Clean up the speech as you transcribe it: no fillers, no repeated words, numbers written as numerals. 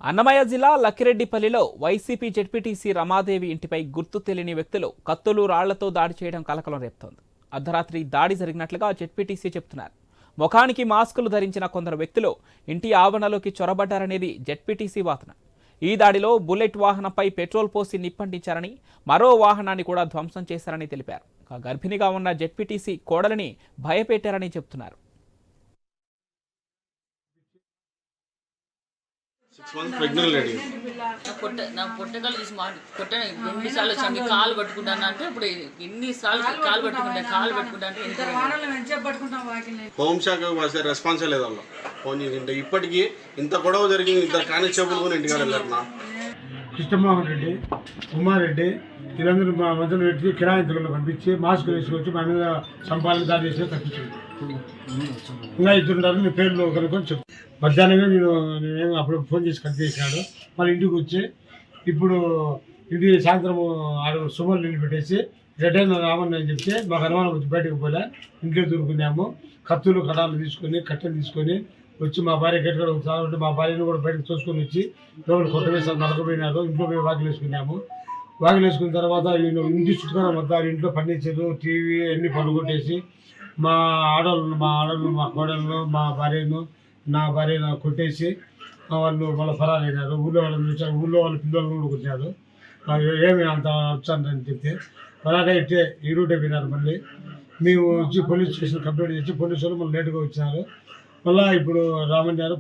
అన్నమయ్య జిల్లా లక్కిరెడ్డిపల్లిలో YCP ZPTC Ramadevi ఇంటిపై గుర్తు తెలియని వ్యక్తులు కత్తులు రాళ్లతో దాడి చేయడం కలకలం రేపుతోంది. అర్ధరాత్రి దాడి జరిగినట్లుగా జెడ్పీటీసీ చెబుతున్నారు. ముఖానికి మాస్కులు ధరించిన కొందరు వ్యక్తులు ఇంటి ఆవరణలోకి చొరబడ్డారనేది జెడ్పీటీసీ వాదన. ఈ దాడిలో బుల్లెట్ వాహనంపై పెట్రోల్ పోసి నిప్పంటించారని, మరో వాహనాన్ని కూడా ధ్వంసం చేశారని తెలిపారు. గర్భిణిగా ఉన్న జెడ్పీటీసీ కోడలిని భయపెట్టారని చెబుతున్నారు. 6 months pregnant lady. నా పొట్టకాలు తీసి కొట్ట ఎన్నిసార్లు వచ్చి మీ కాలు పట్టుకుంటాను అంటే ఇప్పుడు ఎన్నిసార్లు కాలు పట్టుకుంటా అంటే హోంశాఖ రెస్పాన్స్ లేదు వాళ్ళు ఫోన్ చేసింటే ఇప్పటికీ ఇంత గొడవ జరిగింది. ఇద్దరు కానిస్టేబుల్ కూడా ఇంటికి వెళ్ళారు. కృష్ణమోహన్ రెడ్డి, ఉమారెడ్డి వీళ్ళందరూ మా మధ్యలో పెట్టి కిరాయింతలు పంపించి మాస్క్ వేసుకొచ్చి మా మీద సంపాదన దాడి చేసి తప్పించింది. ఇంకా ఇద్దరున్నారు, మీ పేర్లు కనుక్కొని చెప్పు. మధ్యాహ్నమే నేను అప్పుడు ఫోన్ చేసి కట్ చేసినాడు. మళ్ళీ ఇంటికి వచ్చి ఇప్పుడు ఇంటికి సాయంత్రం ఆడు సుమలు నిలబెట్టేసి రిటర్న్ రామని అని చెప్తే మాకు అనుమానం వచ్చి బయటకు పోలే. ఇంట్లో దొరుకున్నాము. కత్తులు కడాలు తీసుకొని కట్టెలు తీసుకొని వచ్చి మా భార్య గట్టిగా వచ్చి మా భార్యను కూడా బయటకు తోసుకొని వచ్చి లోపల కొట్టవేసారు, నలకపోయినారు. ఇంట్లో పోయి వాకిలు వేసుకున్నాము. వాకిలు వేసుకున్న తర్వాత ఇంటి చుట్టుకొని మొత్తం ఇంట్లో ఫర్నిచరు, టీవీ అన్ని పనుగొట్టేసి మా ఆడవాళ్ళు మా కోడలను మా భార్యను నా భార్యను కొట్టేసి వాళ్ళు మళ్ళీ ఫరారైనారు. ఊళ్ళో వాళ్ళని చూసారు, ఊళ్ళో వాళ్ళ పిల్లలను కూడా కొట్టారు. ఏమి అంత వచ్చానని చెప్తే ఫరాగా ఇట్టే ఈ రూటే పోయినారు. మళ్ళీ మేము వచ్చి పోలీస్ స్టేషన్ కంప్లైంట్ చేసి పోలీసు వాళ్ళు మళ్ళీ లేటుగా వచ్చినారు. మళ్ళీ ఇప్పుడు రామన్నారు.